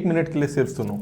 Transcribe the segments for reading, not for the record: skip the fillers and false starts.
एक मिनट के लिए सिर्फ सुनो।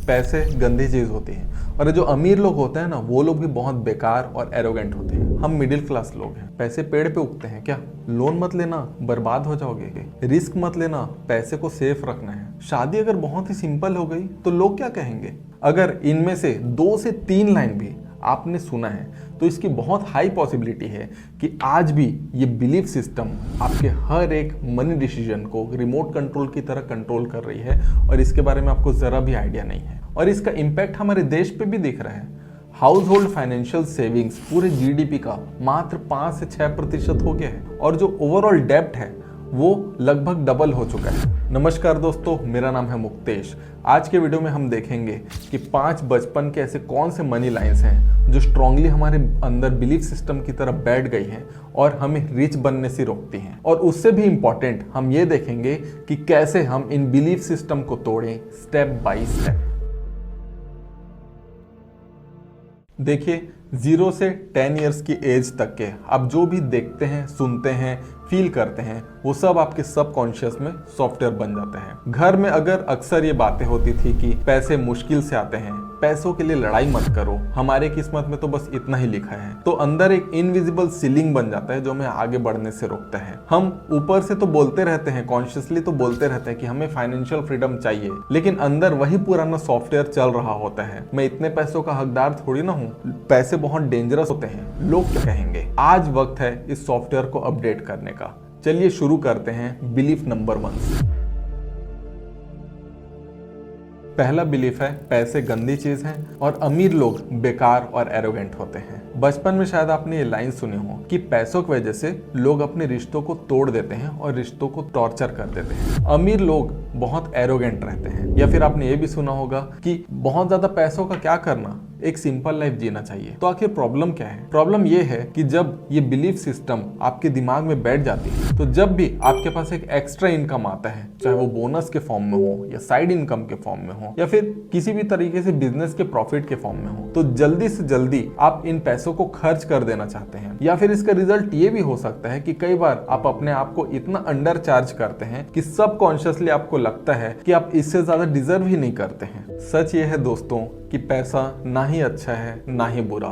पैसे गंदी चीज होती है और ये जो अमीर लोग होते हैं ना, वो लोग भी बहुत बेकार और एरोगेंट होते हैं। हम मिडिल क्लास लोग हैं। पैसे पेड़ पे उगते हैं क्या? लोन मत लेना, बर्बाद हो जाओगे। रिस्क मत लेना, पैसे को सेफ रखना है। शादी अगर बहुत ही सिंपल हो गई तो लोग क्या कहेंगे? अगर इनमें से 2 से 3 लाइन भी आपने सुना है तो इसकी बहुत हाई पॉसिबिलिटी है कि आज भी ये बिलीफ सिस्टम आपके हर एक मनी डिसीजन को रिमोट कंट्रोल की तरह कंट्रोल कर रही है और इसके बारे में आपको ज़रा भी आइडिया नहीं है। और इसका इम्पैक्ट हमारे देश पे भी दिख रहा है। हाउस होल्ड फाइनेंशियल सेविंग्स पूरे जीडीपी का मात्र 5 से 6% हो गया है और जो ओवरऑल डेब्ट है वो लगभग डबल हो चुका है। नमस्कार दोस्तों, मेरा नाम है मुक्तेश। आज के वीडियो में हम देखेंगे कि 5 बचपन के ऐसे कौन से मनी लाइंस हैं जो स्ट्रांगली हमारे अंदर बिलीफ सिस्टम की तरह बैठ गई हैं और हमें रिच बनने से रोकती हैं। और उससे भी इम्पॉर्टेंट हम ये देखेंगे कि कैसे हम इन बिलीफ सिस्टम को तोड़ें स्टेप बाय स्टेप। देखिए, 0 से 10 इयर्स की एज तक के आप जो भी देखते हैं, सुनते हैं, फील करते हैं, वो सब आपके सबकॉन्शियस में सॉफ्टवेयर बन जाते हैं। घर में अगर अक्सर ये बातें होती थी कि पैसे मुश्किल से आते हैं, पैसों के लिए लड़ाई मत करो, हमारे किस्मत में तो बस इतना ही लिखा है, तो अंदर एक इनविजिबल सीलिंग बन जाता है जो हमें आगे बढ़ने से रोकता है। हम ऊपर से तो बोलते रहते हैं, कॉन्शियसली तो बोलते रहते हैं कि हमें फाइनेंशियल फ्रीडम चाहिए, लेकिन अंदर वही पुराना सॉफ्टवेयर चल रहा होता है। मैं इतने पैसों का हकदार थोड़ी ना हूँ, पैसे बहुत डेंजरस होते हैं, लोग क्या कहेंगे। आज वक्त है इस सॉफ्टवेयर को अपडेट करने का। चलिए शुरू करते हैं बिलीफ नंबर 1 से। पहला बिलीफ है, पैसे गंदी चीज हैं और अमीर लोग बेकार और एरोगेंट होते हैं। बचपन में शायद आपने ये लाइन सुनी हो कि पैसों की वजह से लोग अपने रिश्तों को तोड़ देते हैं और रिश्तों को टॉर्चर कर देते हैं। अमीर लोग बहुत एरोगेंट रहते हैं। या फिर आपने ये भी सुना होगा कि बहुत ज्यादा पैसों का क्या करना, एक सिंपल लाइफ जीना चाहिए। तो आखिर प्रॉब्लम क्या है? प्रॉब्लम ये है कि जब ये बिलीफ सिस्टम आपके दिमाग में बैठ जाती है तो जब भी आपके पास एक एक्स्ट्रा इनकम आता है, चाहे वो बोनस के फॉर्म में हो या साइड इनकम के फॉर्म में हो या फिर किसी भी तरीके से बिजनेस के प्रॉफिट के फॉर्म में हो, तो जल्दी से जल्दी आप इन पैसों को खर्च कर देना चाहते हैं। या फिर इसका रिजल्ट ये भी हो सकता है कि कई बार आप अपने आप को इतना अंडर चार्ज करते हैं कि सबकॉन्शियसली आपको लगता है कि आप इससे ज्यादा डिजर्व ही नहीं करते हैं। सच ये है दोस्तों कि पैसा ना ही अच्छा है ना ही बुरा।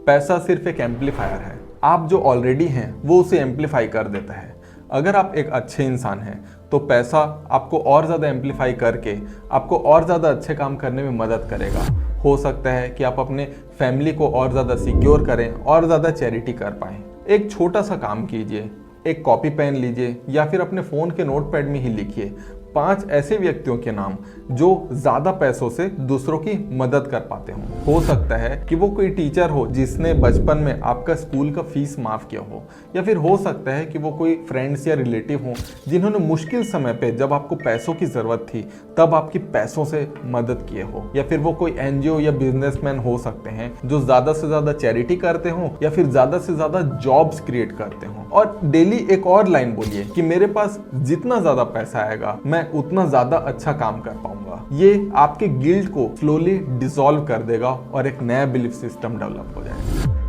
पैसा सिर्फ एक एम्पलीफायर है। आप जो ऑलरेडी हैं वो उसे एम्पलीफाई कर देता है। अगर आप एक अच्छे इंसान हैं तो पैसा आपको और ज़्यादा एम्पलीफाई करके आपको और ज़्यादा अच्छे काम करने में मदद करेगा। हो सकता है कि आप अपने फैमिली को और ज़्यादा सिक्योर करें और ज़्यादा चैरिटी कर पाएं। एक छोटा सा काम कीजिए, एक कॉपी पेन लीजिए या फिर अपने फ़ोन के नोटपैड में ही लिखिए 5 ऐसे व्यक्तियों के नाम जो ज्यादा पैसों से दूसरों की मदद कर पाते हो सकता है कि वो कोई टीचर हो जिसने बचपन में आपका स्कूल का फीस माफ किया हो, या फिर हो सकता है कि वो कोई फ्रेंड्स या रिलेटिव हो जिन्होंने मुश्किल समय पे जब आपको पैसों की जरूरत थी तब आपकी पैसों से मदद किए हो, या फिर वो कोई एनजीओ या बिजनेसमैन हो सकते हैं जो ज्यादा से ज्यादा चैरिटी करते हो या फिर ज्यादा से ज्यादा जॉब्स क्रिएट करते हो। और डेली एक और लाइन बोलिए कि मेरे पास जितना ज्यादा पैसा आएगा मैं उतना ज्यादा अच्छा काम कर पाऊंगा। ये आपके गिल्ट को स्लोली डिसॉल्व कर देगा और एक नया बिलीफ सिस्टम डेवलप हो जाएगा।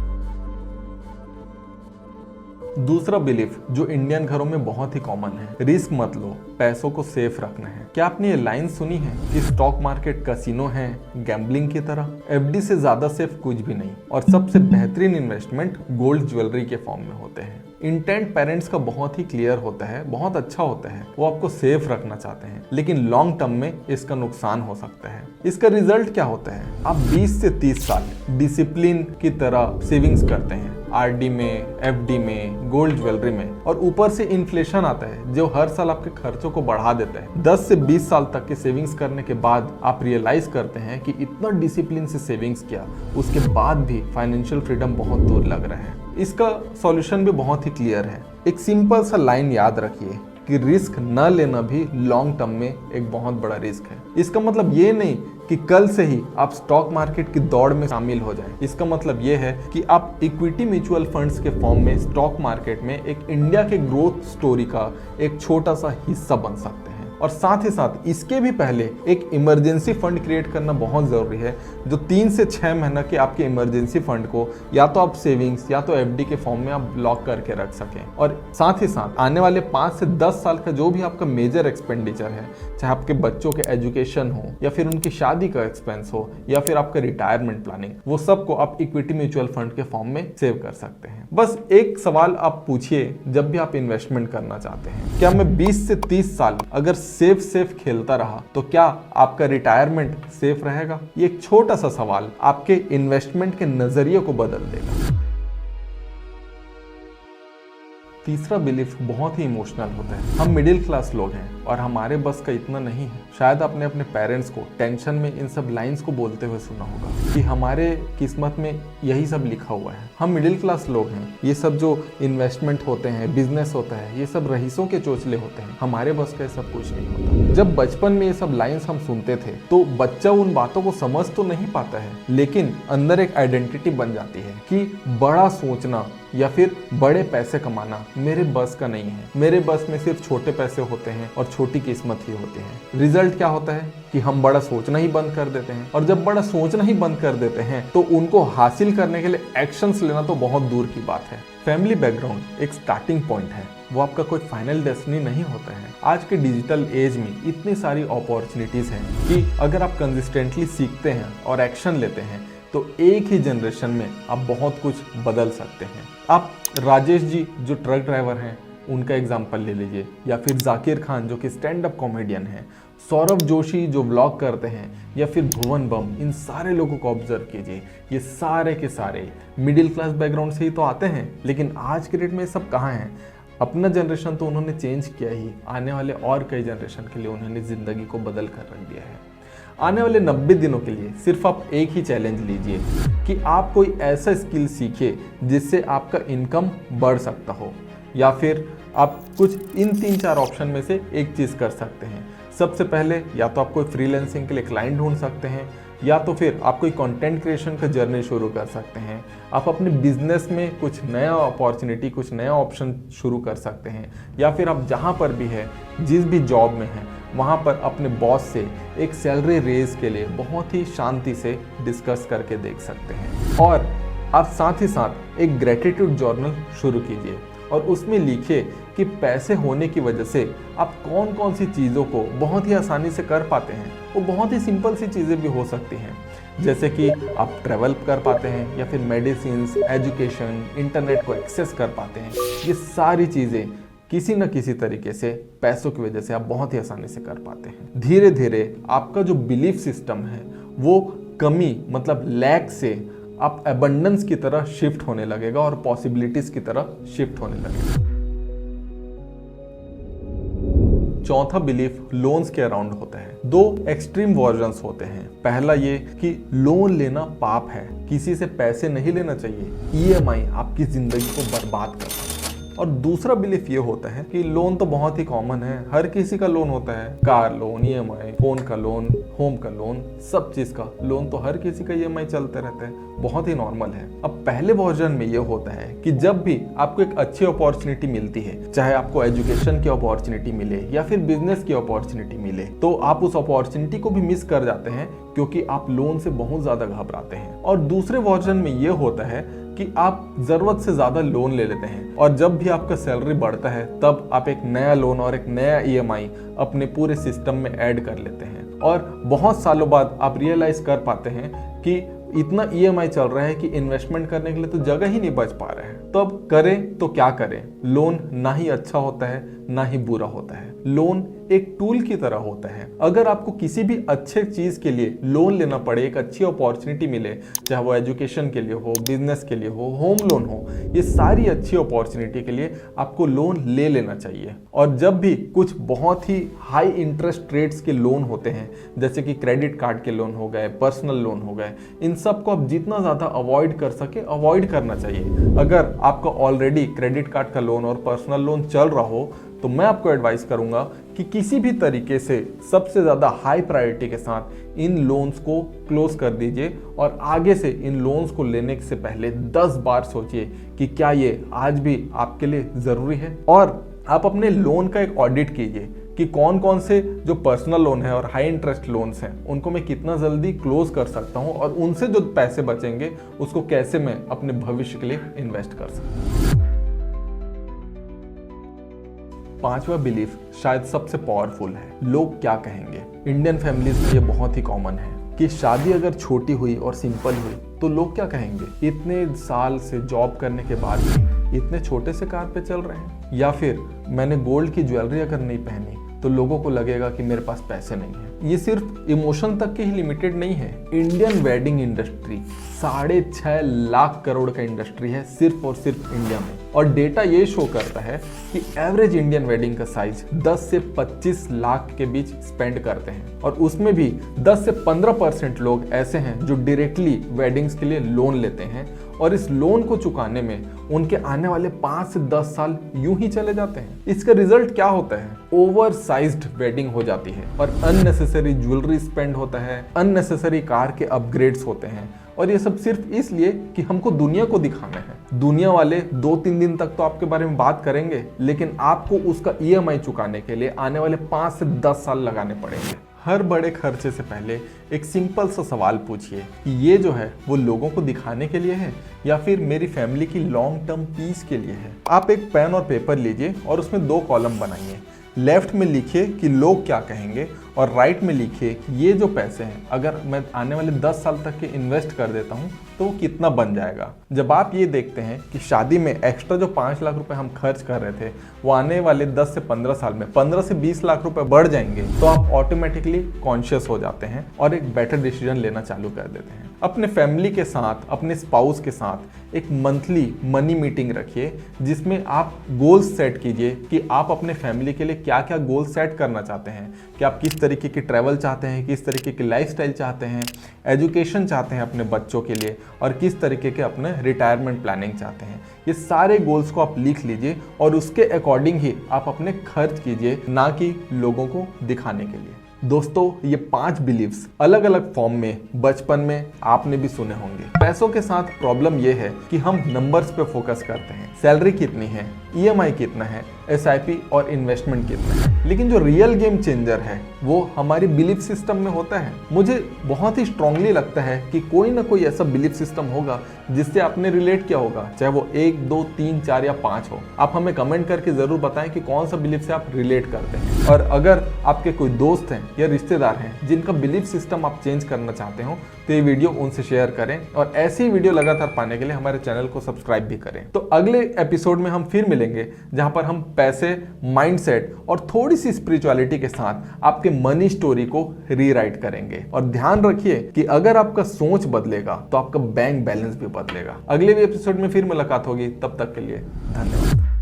दूसरा बिलीफ जो इंडियन घरों में बहुत ही कॉमन है, रिस्क मत लो, पैसों को सेफ रखना है। क्या आपने ये लाइन सुनी है कि स्टॉक मार्केट कैसीनो है गैम्बलिंग की तरह? एफडी से ज्यादा सेफ कुछ भी नहीं और सबसे बेहतरीन इन्वेस्टमेंट गोल्ड ज्वेलरी के फॉर्म में होते हैं। इंटेंट पेरेंट्स का बहुत ही क्लियर होता है, बहुत अच्छा होता है, वो आपको सेफ रखना चाहते हैं, लेकिन लॉन्ग टर्म में इसका नुकसान हो सकता है। इसका रिजल्ट क्या होता है? आप 20 से 30 साल डिसिप्लिन की तरह सेविंग्स करते हैं, आरडी में, एफडी में, गोल्ड ज्वेलरी में, और ऊपर से इन्फ्लेशन आता है जो हर साल आपके खर्चों को बढ़ा देता है। 10 से 20 साल तक के सेविंग्स करने के बाद आप रियलाइज करते हैं कि इतना डिसिप्लिन से सेविंग्स किया, उसके बाद भी फाइनेंशियल फ्रीडम बहुत दूर लग रहा है। इसका सॉल्यूशन भी बहुत ही क्लियर है। एक सिंपल सा लाइन याद रखिए कि रिस्क न लेना भी लॉन्ग टर्म में एक बहुत बड़ा रिस्क है। इसका मतलब ये नहीं कि कल से ही आप स्टॉक मार्केट की दौड़ में शामिल हो जाएं। इसका मतलब ये है कि आप इक्विटी म्यूचुअल फंड्स के फॉर्म में स्टॉक मार्केट में एक इंडिया के ग्रोथ स्टोरी का एक छोटा सा हिस्सा बन सकते हैं। और साथ ही साथ इसके भी पहले एक इमरजेंसी फंड क्रिएट करना बहुत ज़रूरी है, जो 3 से 6 महीना के आपके इमरजेंसी फंड को या तो आप सेविंग्स या तो एफडी के फॉर्म में आप ब्लॉक करके रख सकें। और साथ ही साथ आने वाले 5 से 10 साल का जो भी आपका मेजर एक्सपेंडिचर है, चाहे आपके बच्चों के एजुकेशन हो या फिर उनकी शादी का एक्सपेंस हो या फिर आपका रिटायरमेंट प्लानिंग, वो सबको आप इक्विटी म्यूचुअल फंड के फॉर्म में सेव कर सकते हैं। बस एक सवाल आप पूछिए जब भी आप इन्वेस्टमेंट करना चाहते हैं, क्या मैं 20 से 30 साल अगर सेफ खेलता रहा तो क्या आपका रिटायरमेंट सेफ रहेगा? ये एक छोटा सा सवाल आपके इन्वेस्टमेंट के नजरिए को बदल देगा। तीसरा बिलीफ बहुत ही इमोशनल होता है। हम मिडिल क्लास लोग हैं और हमारे बस का इतना नहीं है। शायद आपने अपने पेरेंट्स को टेंशन में इन सब लाइंस को बोलते हुए सुना होगा कि हमारे किस्मत में यही सब लिखा हुआ है। हम मिडिल क्लास लोग हैं, ये सब जो इन्वेस्टमेंट होते हैं, बिजनेस होता है, ये सब रईसों के चोचले होते हैं, हमारे बस का सब कुछ नहीं होता। जब बचपन में ये सब लाइंस हम सुनते थे तो बच्चा उन बातों को समझ तो नहीं पाता है, लेकिन अंदर एक आइडेंटिटी बन जाती है कि बड़ा सोचना या फिर बड़े पैसे कमाना मेरे बस का नहीं है। मेरे बस में सिर्फ छोटे पैसे होते हैं और छोटी किस्मत ही होती है। रिजल्ट क्या होता है कि हम बड़ा सोचना ही बंद कर देते हैं, और जब बड़ा सोचना ही बंद कर देते हैं तो उनको हासिल करने के लिए एक्शंस लेना तो बहुत दूर की बात है। फैमिली बैकग्राउंड एक स्टार्टिंग पॉइंट है, वो आपका कोई फाइनल डेस्टिनी नहीं होता है। आज के डिजिटल एज में इतनी सारी अपॉर्चुनिटीज हैं कि अगर आप कंसिस्टेंटली सीखते हैं और एक्शन लेते हैं तो एक ही जनरेशन में आप बहुत कुछ बदल सकते हैं। आप राजेश जी जो ट्रक ड्राइवर हैं उनका एग्जाम्पल ले लीजिए, या फिर जाकिर खान जो कि स्टैंड अप कॉमेडियन हैं, सौरभ जोशी जो व्लॉग करते हैं, या फिर भुवन बम, इन सारे लोगों को ऑब्जर्व कीजिए। ये सारे के सारे मिडिल क्लास बैकग्राउंड से ही तो आते हैं, लेकिन आज के डेट में ये सब कहाँ हैं? अपना जनरेशन तो उन्होंने चेंज किया ही, आने वाले और कई जनरेशन के लिए उन्होंने ज़िंदगी को बदल कर रख दिया है। आने वाले 90 दिनों के लिए सिर्फ आप एक ही चैलेंज लीजिए कि आप कोई ऐसा स्किल सीखिए जिससे आपका इनकम बढ़ सकता हो, या फिर आप कुछ इन 3-4 ऑप्शन में से एक चीज़ कर सकते हैं। सबसे पहले या तो आप कोई फ्रीलांसिंग के लिए क्लाइंट ढूंढ सकते हैं, या तो फिर आप कोई कंटेंट क्रिएशन का जर्नी शुरू कर सकते हैं। आप अपने बिजनेस में कुछ नया अपॉर्चुनिटी, कुछ नया ऑप्शन शुरू कर सकते हैं, या फिर आप जहाँ पर भी है, जिस भी जॉब में हैं, वहाँ पर अपने बॉस से एक सैलरी रेज के लिए बहुत ही शांति से डिस्कस करके देख सकते हैं। और आप साथ ही साथ एक ग्रेटिट्यूड जर्नल शुरू कीजिए और उसमें लिखिए कि पैसे होने की वजह से आप कौन कौन सी चीज़ों को बहुत ही आसानी से कर पाते हैं। वो बहुत ही सिंपल सी चीज़ें भी हो सकती हैं, जैसे कि आप ट्रैवल कर पाते हैं, या फिर मेडिसिन, एजुकेशन, इंटरनेट को एक्सेस कर पाते हैं। ये सारी चीज़ें किसी न किसी तरीके से पैसों की वजह से आप बहुत ही आसानी से कर पाते हैं। धीरे धीरे आपका जो बिलीफ सिस्टम है वो कमी मतलब लैक से आप एबंडेंस की तरह शिफ्ट होने लगेगा और पॉसिबिलिटीज की तरह शिफ्ट होने लगेगा। चौथा बिलीफ लोन्स के अराउंड होता है। 2 एक्सट्रीम वर्जन्स होते हैं। पहला ये कि लोन लेना पाप है, किसी से पैसे नहीं लेना चाहिए, ईएमआई आपकी जिंदगी को बर्बाद करता है। और दूसरा बिलीफ ये होता है कि लोन तो बहुत ही कॉमन है, हर किसी का लोन होता है, कार लोन, ईएमआई, फोन का लोन, होम का लोन, सब चीज का लोन तो हर किसी का ईएमआई चलते रहता है, बहुत ही नॉर्मल है। अब पहले वर्जन में ये होता है कि जब भी आपको एक अच्छी अपॉर्चुनिटी मिलती है, चाहे आपको एजुकेशन की अपॉर्चुनिटी मिले या फिर बिजनेस की अपॉर्चुनिटी मिले, तो आप उस अपॉर्चुनिटी को भी मिस कर जाते हैं क्योंकि आप लोन से बहुत ज्यादा घबराते हैं। और दूसरे वर्जन में ये होता है कि आप जरूरत से ज्यादा लोन ले लेते हैं, और जब भी आपका सैलरी बढ़ता है तब आप एक नया लोन और एक नया ईएमआई अपने पूरे सिस्टम में ऐड कर लेते हैं, और बहुत सालों बाद आप रियलाइज कर पाते हैं कि इतना ईएमआई चल रहा है कि इन्वेस्टमेंट करने के लिए तो जगह ही नहीं बच पा रहे हैं। तो अब करें तो क्या करें? लोन ना ही अच्छा होता है ना ही बुरा होता है, लोन एक टूल की तरह होता है। अगर आपको किसी भी अच्छे चीज के लिए लोन लेना पड़े, एक अच्छी अपॉर्चुनिटी मिले, चाहे वो एजुकेशन के लिए हो, बिजनेस के लिए हो, होम लोन हो, ये सारी अच्छी अपॉर्चुनिटी के लिए आपको लोन ले लेना चाहिए। और जब भी कुछ बहुत ही हाई इंटरेस्ट रेट्स के लोन होते हैं, जैसे कि क्रेडिट कार्ड के लोन हो गए, पर्सनल लोन हो गए, इन सब को आप जितना ज्यादा अवॉइड कर सके अवॉइड करना चाहिए। अगर आपका ऑलरेडी क्रेडिट कार्ड का लोन और पर्सनल लोन चल रहा हो तो मैं आपको एडवाइस करूंगा कि किसी भी तरीके से सबसे ज़्यादा हाई प्रायोरिटी के साथ इन लोन्स को क्लोज कर दीजिए, और आगे से इन लोन्स को लेने से पहले 10 बार सोचिए कि क्या ये आज भी आपके लिए ज़रूरी है। और आप अपने लोन का एक ऑडिट कीजिए कि कौन कौन से जो पर्सनल लोन है और हाई इंटरेस्ट लोन्स हैं उनको मैं कितना जल्दी क्लोज कर सकता हूं और उनसे जो पैसे बचेंगे उसको कैसे मैं अपने भविष्य के लिए इन्वेस्ट कर सकता हूं। पांचवा बिलीफ शायद सबसे पावरफुल है, लोग क्या कहेंगे। इंडियन फैमिलीज में ये बहुत ही कॉमन है कि शादी अगर छोटी हुई और सिंपल हुई तो लोग क्या कहेंगे, इतने साल से जॉब करने के बाद भी इतने छोटे से कार पे चल रहे हैं। या फिर मैंने गोल्ड की ज्वेलरी अगर नहीं पहनी तो लोगों को लगेगा कि मेरे पास पैसे नहीं है। ये सिर्फ इमोशन तक के ही लिमिटेड नहीं है। Indian wedding industry 6.5 lakh crore का इंडस्ट्री है सिर्फ और सिर्फ इंडिया में, और डेटा ये शो करता है कि एवरेज इंडियन वेडिंग का साइज 10 से 25 लाख के बीच स्पेंड करते हैं, और उसमें भी 10 से 15% लोग ऐसे हैं जो डायरेक्टली वेडिंग्स के लिए लोन लेते हैं, और इस लोन को चुकाने में उनके आने वाले 5 से 10 साल यूं ही चले जाते हैं। इसका रिजल्ट क्या होता है, ओवर साइज्ड वेडिंग हो जाती है और अननेसेसरी ज्वेलरी स्पेंड होता है, अननेसेसरी कार के अपग्रेड्स होते हैं, और ये सब सिर्फ इसलिए कि हमको दुनिया को दिखाना है। दुनिया वाले 2-3 दिन तक तो आपके बारे में बात करेंगे, लेकिन आपको उसका EMI चुकाने के लिए आने वाले 5 से 10 साल लगाने पड़ेंगे। हर बड़े खर्चे से पहले एक सिंपल सा सवाल पूछिए कि ये जो है वो लोगों को दिखाने के लिए है या फिर मेरी फैमिली की लॉन्ग टर्म पीस के लिए है। आप एक पेन और पेपर लीजिए और उसमें 2 कॉलम बनाइए। लेफ्ट में लिखिए कि लोग क्या कहेंगे, और राइट में लिखिए कि ये जो पैसे हैं अगर मैं आने वाले 10 साल तक के इन्वेस्ट कर देता हूँ तो वो कितना बन जाएगा। जब आप ये देखते हैं कि शादी में एक्स्ट्रा जो 5 लाख रुपए हम खर्च कर रहे थे वो आने वाले 10 से 15 साल में 15 से 20 लाख रुपए बढ़ जाएंगे, तो आप ऑटोमेटिकली कॉन्शियस हो जाते हैं और एक बेटर डिसीजन लेना चालू कर देते हैं। अपने फैमिली के साथ, अपने स्पाउस के साथ एक मंथली मनी मीटिंग रखिए जिसमें आप गोल्स सेट कीजिए कि आप अपने फैमिली के लिए क्या क्या गोल सेट करना चाहते हैं, कि आप किस तरीके की ट्रैवल चाहते हैं, किस तरीके की लाइफस्टाइल चाहते हैं, एजुकेशन चाहते हैं अपने बच्चों के लिए, और किस तरीके के अपने रिटायरमेंट प्लानिंग चाहते हैं। ये सारे गोल्स को आप लिख लीजिए और उसके अकॉर्डिंग ही आप अपने खर्च कीजिए, ना कि लोगों को दिखाने के लिए। दोस्तों, ये 5 बिलीव्स अलग अलग फॉर्म में बचपन में आपने भी सुने होंगे। पैसों के साथ प्रॉब्लम ये है कि हम नंबर्स पे फोकस करते हैं, सैलरी कितनी है, EMI कितना है, SIP और इन्वेस्टमेंट कितना है, लेकिन जो रियल गेम चेंजर है वो हमारी बिलीफ सिस्टम में होता है। मुझे बहुत ही स्ट्रांगली लगता है कि कोई ना कोई ऐसा बिलीफ सिस्टम होगा जिससे आपने रिलेट किया होगा, चाहे वो 1, 2, 3, 4 या 5 हो। आप हमें कमेंट करके जरूर बताएं कि कौन सा बिलीफ से आप रिलेट करते हैं, और अगर आपके कोई दोस्त हैं या रिश्तेदार हैं जिनका बिलीफ सिस्टम आप चेंज करना चाहते हो तो ये वीडियो उनसे शेयर करें, और ऐसी वीडियो लगातार पाने के लिए हमारे चैनल को सब्सक्राइब भी करें। तो अगले एपिसोड में हम फिर मिलेंगे जहां पर हम पैसे, माइंडसेट और थोड़ी सी स्पिरिचुअलिटी के साथ आपके मनी स्टोरी को रीराइट करेंगे। और ध्यान रखिए कि अगर आपका सोच बदलेगा तो आपका बैंक बैलेंस भी बदलेगा। अगले भी एपिसोड में फिर मुलाकात होगी, तब तक के लिए धन्यवाद।